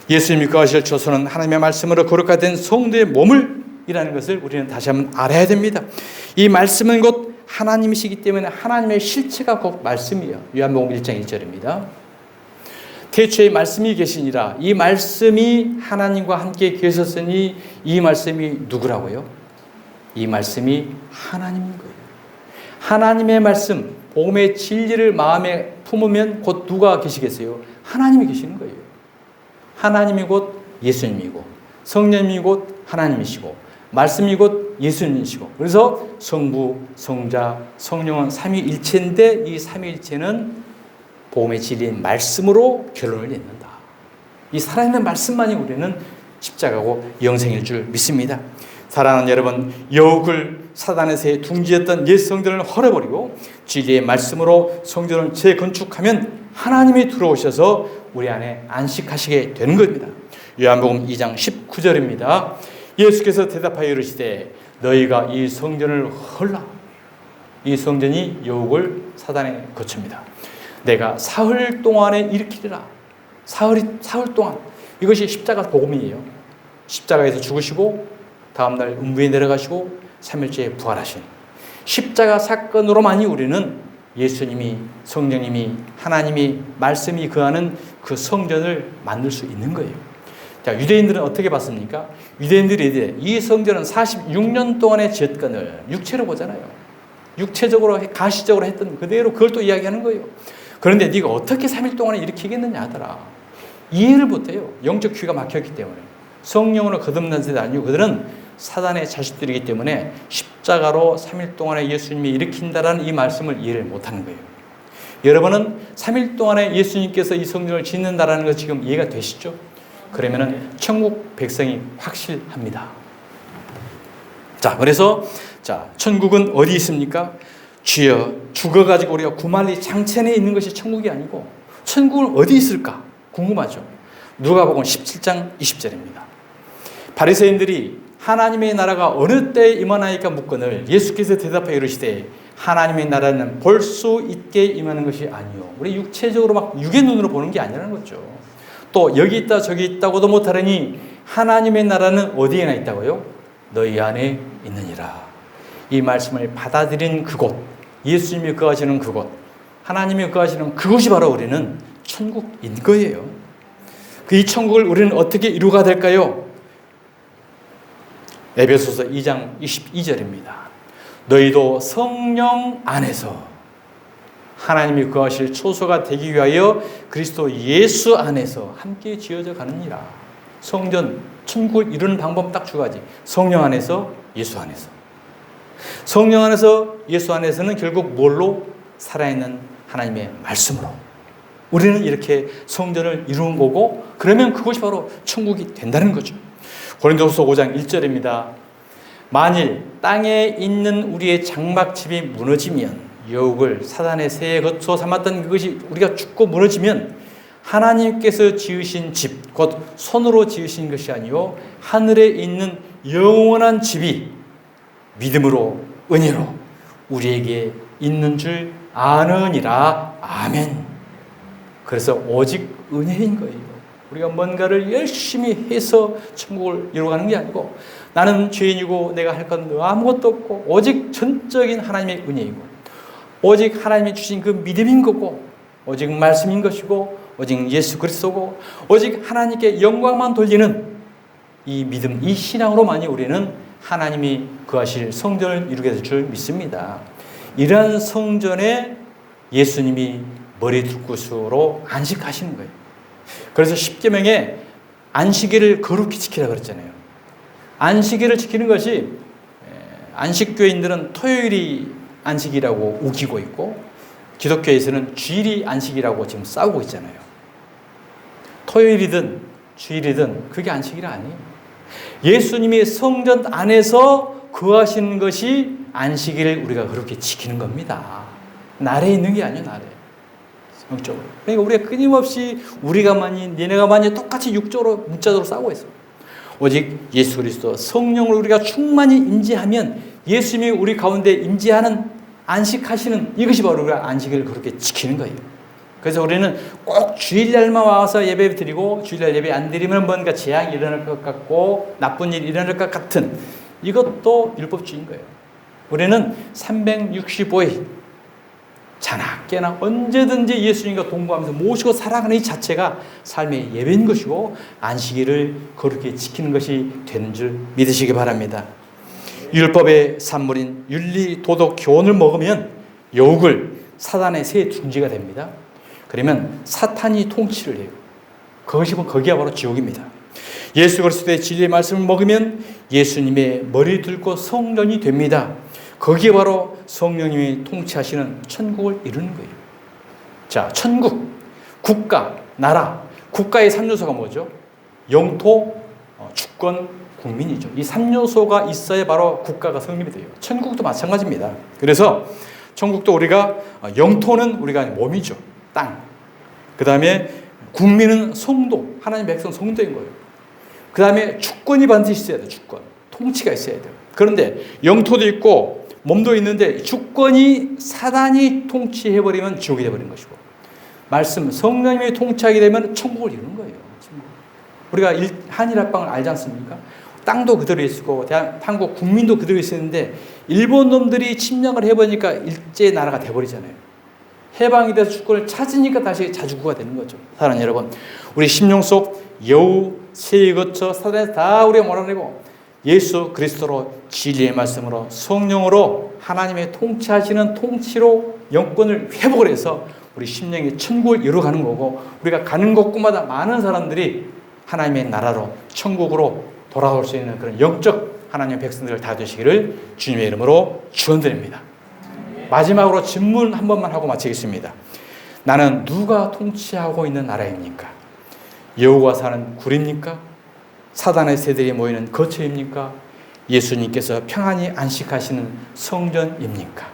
예수님이 거하실 조선은 하나님의 말씀으로 거룩하게 된 성도의 몸을이라는 것을 우리는 다시 한번 알아야 됩니다. 이 말씀은 곧 하나님이시기 때문에 하나님의 실체가 곧 말씀이에요. 요한복음 1장 1절입니다. 태초에 말씀이 계시니라. 이 말씀이 하나님과 함께 계셨으니 이 말씀이 누구라고요? 이 말씀이 하나님인 거예요. 하나님의 말씀, 복음의 진리를 마음에 품으면 곧 누가 계시겠어요? 하나님이 계시는 거예요. 하나님이 곧 예수님이고, 성령님이 곧 하나님이시고, 말씀이 곧 예수님이시고, 그래서 성부, 성자, 성령은 삼위일체인데 이 삼위일체는 복음의 진리인 말씀으로 결론을 맺는다. 이 살아있는 말씀만이 우리는 십자가고 영생일 줄 믿습니다. 사랑하는 여러분, 여욱을 사단의 새에 둥지였던 옛 성전을 헐어버리고 진리의 말씀으로 성전을 재건축하면 하나님이 들어오셔서 우리 안에 안식하시게 되는 겁니다. 요한복음 2장 19절입니다. 예수께서 대답하여 이르시되 너희가 이 성전을 헐라. 이 성전이 여욱을 사단의 거처입니다. 내가 사흘 동안에 일으키리라. 사흘 동안. 이것이 십자가 복음이에요. 십자가에서 죽으시고 다음날 음부에 내려가시고 3일째에 부활하신 십자가 사건으로만이 우리는 예수님이, 성령님이, 하나님이, 말씀이 거하는 그 성전을 만들 수 있는 거예요. 자, 유대인들은 어떻게 봤습니까? 유대인들이 이 성전은 46년 동안의 지었건을 육체로 보잖아요. 육체적으로, 가시적으로 했던 그대로 그걸 또 이야기하는 거예요. 그런데 네가 어떻게 3일 동안에 일으키겠느냐 하더라. 이해를 못해요. 영적 귀가 막혔기 때문에. 성령으로 거듭난 세대 아니고 그들은 사단의 자식들이기 때문에 십자가로 3일 동안에 예수님이 일으킨다라는 이 말씀을 이해를 못하는 거예요. 여러분은 3일 동안에 예수님께서 이 성전을 짓는다라는 거 지금 이해가 되시죠? 그러면은 천국 백성이 확실합니다. 자, 그래서 천국은 어디 있습니까? 주여, 죽어가지고 우리가 구만리 장천에 있는 것이 천국이 아니고 천국은 어디 있을까? 궁금하죠? 누가복음 17장 20절입니다. 바리새인들이 하나님의 나라가 어느 때에 임하나이까 묻거늘 예수께서 대답하여 이르시되 하나님의 나라는 볼 수 있게 임하는 것이 아니요. 우리 육체적으로 막 육의 눈으로 보는 게 아니라는 거죠. 또 여기 있다 저기 있다고도 못하려니 하나님의 나라는 어디에나 있다고요? 너희 안에 있느니라. 이 말씀을 받아들인 그곳, 예수님이 거하시는 그곳, 하나님이 거하시는 그곳이 바로 우리는 천국인 거예요. 이 천국을 우리는 어떻게 이루어가 될까요? 에베소서 2장 22절입니다. 너희도 성령 안에서 하나님이 거하실 초소가 되기 위하여 그리스도 예수 안에서 함께 지어져 가느니라. 성전, 천국을 이루는 방법 딱 두 가지. 성령 안에서, 예수 안에서. 성령 안에서, 예수 안에서는 결국 뭘로? 살아있는 하나님의 말씀으로. 우리는 이렇게 성전을 이루는 거고, 그러면 그것이 바로 천국이 된다는 거죠. 고린도후서 5장 1절입니다. 만일 땅에 있는 우리의 장막집이 무너지면, 여욱을 사단의 새에 거쳐 삼았던 그것이 우리가 죽고 무너지면 하나님께서 지으신 집, 곧 손으로 지으신 것이 아니요 하늘에 있는 영원한 집이 믿음으로 은혜로 우리에게 있는 줄 아느니라. 아멘. 그래서 오직 은혜인 거예요. 우리가 뭔가를 열심히 해서 천국을 이루어가는 게 아니고 나는 죄인이고 내가 할 건 아무것도 없고 오직 전적인 하나님의 은혜이고 오직 하나님이 주신 그 믿음인 거고 오직 말씀인 것이고 오직 예수 그리스도고 오직 하나님께 영광만 돌리는 이 믿음, 이 신앙으로만이 우리는 하나님이 거하실 성전을 이루게 될 줄 믿습니다. 이러한 성전에 예수님이 머리 둘 곳으로 안식하시는 거예요. 그래서 십계명에 안식일을 거룩히 지키라 그랬잖아요. 안식일을 지키는 것이 안식교인들은 토요일이 안식이라고 우기고 있고 기독교에서는 주일이 안식이라고 지금 싸우고 있잖아요. 토요일이든 주일이든 그게 안식이라 아니에요. 예수님이 성전 안에서 거하시는 것이 안식일을 우리가 그렇게 지키는 겁니다. 날에 있는 게 아니에요. 날에. 영적으로. 그러니까 우리가 끊임없이 우리가만이 니네가만이 똑같이 육적으로 문자적으로 싸우고 있어요. 오직 예수 그리스도 성령을 우리가 충만히 임재하면 예수님이 우리 가운데 임재하는 안식하시는 이것이 바로 우리가 안식일을 그렇게 지키는 거예요. 그래서 우리는 꼭 주일날만 와서 예배 드리고 주일날 예배 안 드리면 뭔가 재앙이 일어날 것 같고 나쁜 일이 일어날 것 같은 이것도 율법주의인 거예요. 우리는 365일 자나 깨나 언제든지 예수님과 동거하면서 모시고 살아가는 이 자체가 삶의 예배인 것이고 안식일을 그렇게 지키는 것이 되는 줄 믿으시기 바랍니다. 율법의 산물인 윤리, 도덕, 교훈을 먹으면 여욱을 사단의 새 둥지가 됩니다. 그러면 사탄이 통치를 해요. 거기가 바로 지옥입니다. 예수 그리스도의 진리의 말씀을 먹으면 예수님의 머리 들고 성전이 됩니다. 거기에 바로 성령님이 통치하시는 천국을 이루는 거예요. 자, 천국, 국가, 나라. 국가의 3요소가 뭐죠? 영토, 주권, 국민이죠. 이 3요소가 있어야 바로 국가가 성립이 돼요. 천국도 마찬가지입니다. 그래서 천국도 우리가 영토는 우리가 몸이죠. 땅. 그 다음에 국민은 성도. 하나님 백성 성도인 거예요. 그 다음에 주권이 반드시 있어야 돼요. 주권. 통치가 있어야 돼요. 그런데 영토도 있고 몸도 있는데 주권이 사단이 통치해버리면 지옥이 되어버리는 것이고 말씀 성령님이 통치하게 되면 천국을 이루는 거예요. 우리가 한일합방을 알지 않습니까? 땅도 그대로 있었고 한국 국민도 그대로 있었는데 일본 놈들이 침략을 해보니까 일제 나라가 돼버리잖아요. 해방이 돼서 주권을 찾으니까 다시 자주구가 되는 거죠. 사랑하는 여러분, 우리 심령 속 여우, 새에 거쳐 사단에서 다 우리가 몰아내고 예수 그리스도로 진리의 말씀으로 성령으로 하나님의 통치하시는 통치로 영권을 회복을 해서 우리 심령의 천국을 이루어가는 거고 우리가 가는 곳마다 많은 사람들이 하나님의 나라로 천국으로 돌아올 수 있는 그런 영적 하나님의 백성들을 다 되시기를 주님의 이름으로 축원드립니다. 마지막으로 질문 한 번만 하고 마치겠습니다. 나는 누가 통치하고 있는 나라입니까? 여호와 사는 굴입니까? 사단의 새들이 모이는 거처입니까? 예수님께서 평안히 안식하시는 성전입니까?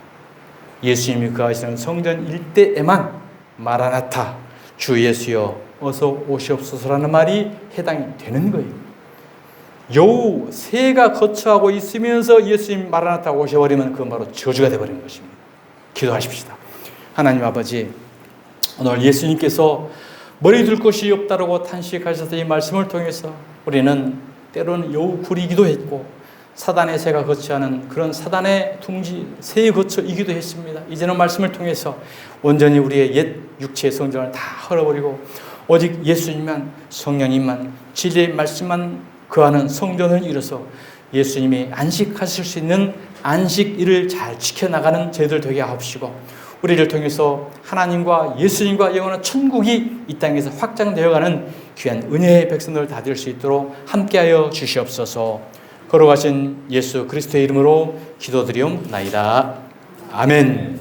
예수님이 거하시는 성전 일대에만 마라나타 주 예수여 어서 오시옵소서라는 말이 해당이 되는 거예요. 여우, 새가 거처하고 있으면서 예수님 마라나타 오셔버리면 그건 바로 저주가 되어버리는 것입니다. 기도하십시다. 하나님 아버지, 오늘 예수님께서 머리 둘 곳이 없다라고 탄식하셔서 이 말씀을 통해서 우리는 때로는 여우 굴이기도 했고 사단의 새가 거처하는 그런 사단의 둥지 새에 거처이기도 했습니다. 이제는 말씀을 통해서 온전히 우리의 옛 육체의 성전을 다 헐어버리고 오직 예수님만 성령님만 진리의 말씀만 거하는 성전을 이뤄서 예수님이 안식하실 수 있는 안식일을 잘 지켜나가는 저희들 되게 하옵시고 우리를 통해서 하나님과 예수님과 영원한 천국이 이 땅에서 확장되어가는 귀한 은혜의 백성들 다 될 수 있도록 함께하여 주시옵소서. 걸어가신 예수 그리스도의 이름으로 기도드리옵나이다. 아멘.